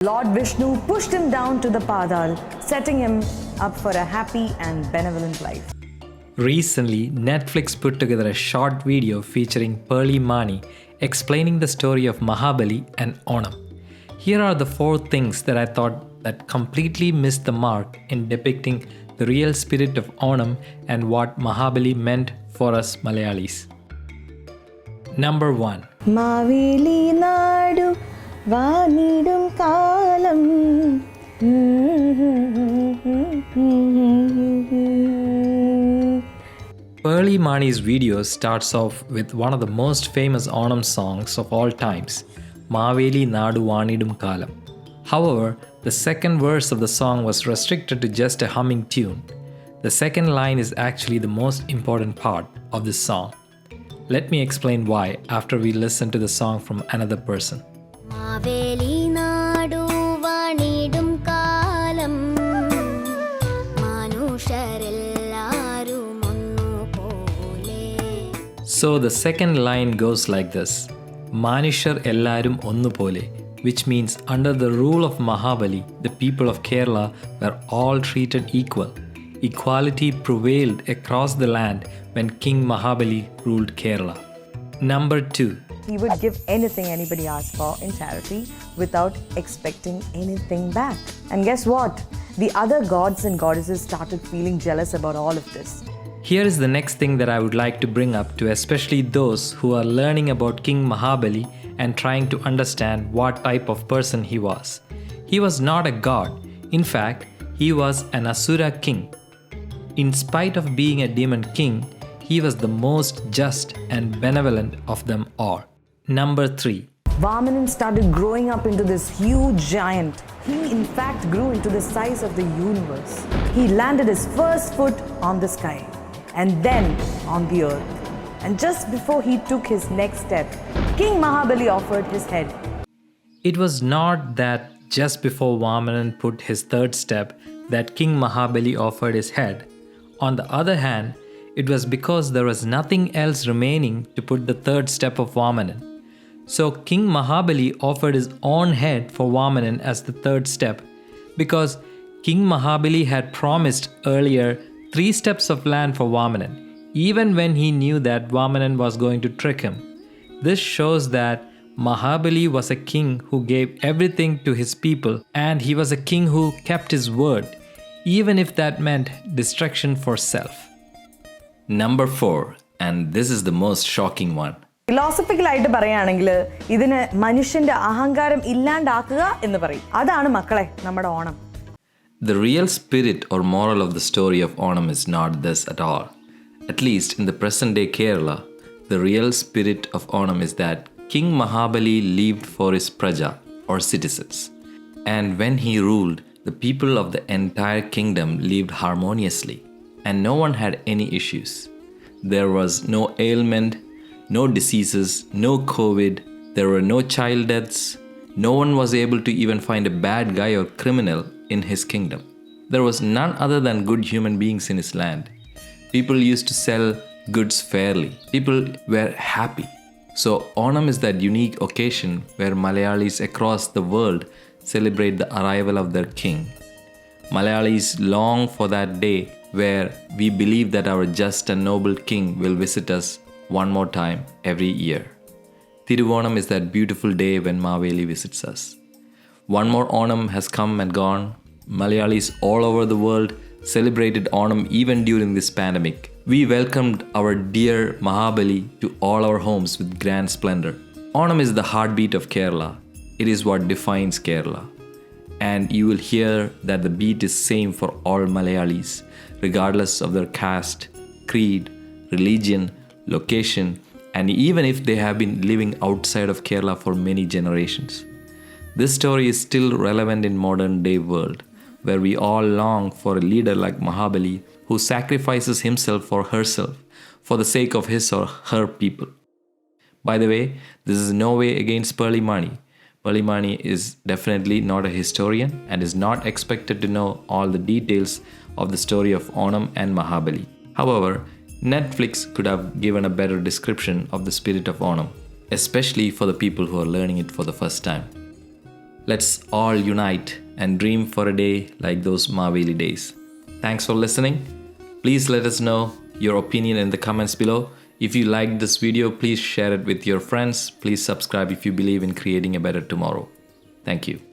Lord Vishnu pushed him down to the Padal, setting him up for a happy and benevolent life. Recently, Netflix put together a short video featuring Pearle Maaney explaining the story of Mahabali and Onam. Here are the 4 things that I thought that completely missed the mark in depicting the real spirit of Onam and what Mahabali meant for us Malayalees. Number 1. Maveli, Nadu, Vaneedum, Kalam. Pearle Maaney's video starts off with one of the most famous Onam songs of all times, Maveli, Nadu, Vaneedum, Kalam. However, the second verse of the song was restricted to just a humming tune. The second line is actually the most important part of this song. Let me explain why after we listen to the song from another person. Maveli, Nadu, Vaneedum, Kalam. Manusharellarum onnu pole. So the second line goes like this. Manishar ellarum onnu pole, which means under the rule of Mahabali, the people of Kerala were all treated equal. Equality prevailed across the land when King Mahabali ruled Kerala. Number 2. He would give anything anybody asked for in charity without expecting anything back. And guess what? The other gods and goddesses started feeling jealous about all of this. Here is the next thing that I would like to bring up to especially those who are learning about King Mahabali and trying to understand what type of person he was. He was not a god. In fact, he was an Asura king. In spite of being a demon king, he was the most just and benevolent of them all. Number 3. Varmint started growing up into this huge giant. He in fact grew into the size of the universe. He landed his first foot on the sky and then on the earth. And just before he took his next step, King Mahabali offered his head. It was not that just before Varmint put his third step that King Mahabali offered his head. On the other hand, it was because there was nothing else remaining to put the third step of Varmint. So King Mahabali offered his own head for Varmint as the third step because King Mahabali had promised earlier 3 steps of land for Varmint, even when he knew that Varmint was going to trick him. This shows that Mahabali was a king who gave everything to his people, and he was a king who kept his word, even if that meant destruction for self. Number 4, and this is the most shocking one. ഫിലോസഫിക്കലായിട്ട് പറയുകയാണെങ്കിൽ ഇതിന് മനുഷ്യന്റെ അഹങ്കാരം ഇല്ലാണ്ടാക്കുക എന്ന് പറയും. അതാണ് മക്കളെ നമ്മുടെ Onam. The real spirit or moral of the story of Onam is not this at all. At least in the present day Kerala, the real spirit of Onam is that King Mahabali lived for his praja or citizens. And when he ruled, the people of the entire kingdom lived harmoniously and no one had any issues. There was no ailment, no diseases, no COVID, there were no child deaths. No one was able to even find a bad guy or criminal in his kingdom. There was none other than good human beings in his land. People used to sell goods fairly. People were happy. So Onam is that unique occasion where Malayalees across the world celebrate the arrival of their king. Malayalees long for that day where we believe that our just and noble king will visit us one more time every year. Thiruvonam is that beautiful day when Maveli visits us. One more Onam has come and gone. Malayalees all over the world celebrated Onam even during this pandemic. We welcomed our dear Mahabali to all our homes with grand splendor. Onam is the heartbeat of Kerala. It is what defines Kerala. And you will hear that the beat is same for all Malayalees, regardless of their caste, creed, religion, location, and even if they have been living outside of Kerala for many generations. This story is still relevant in modern day world, where we all long for a leader like Mahabali who sacrifices himself or herself for the sake of his or her people. By the way, this is no way against Pearle Maaney. Pearle Maaney is definitely not a historian and is not expected to know all the details of the story of Onam and Mahabali. However, Netflix could have given a better description of the spirit of Onam, especially for the people who are learning it for the first time. Let's all unite and dream for a day like those Maveli days. Thanks for listening. Please let us know your opinion in the comments below. If you liked this video, please share it with your friends. Please subscribe if you believe in creating a better tomorrow. Thank you.